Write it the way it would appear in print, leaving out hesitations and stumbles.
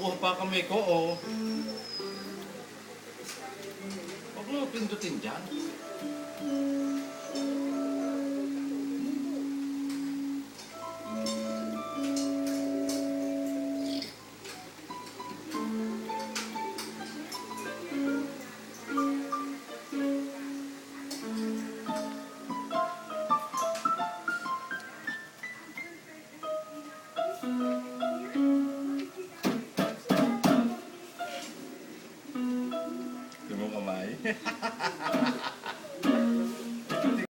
kukuha pa kami ko, oh. Huwag mo pindutin dyan. Di mo kamay?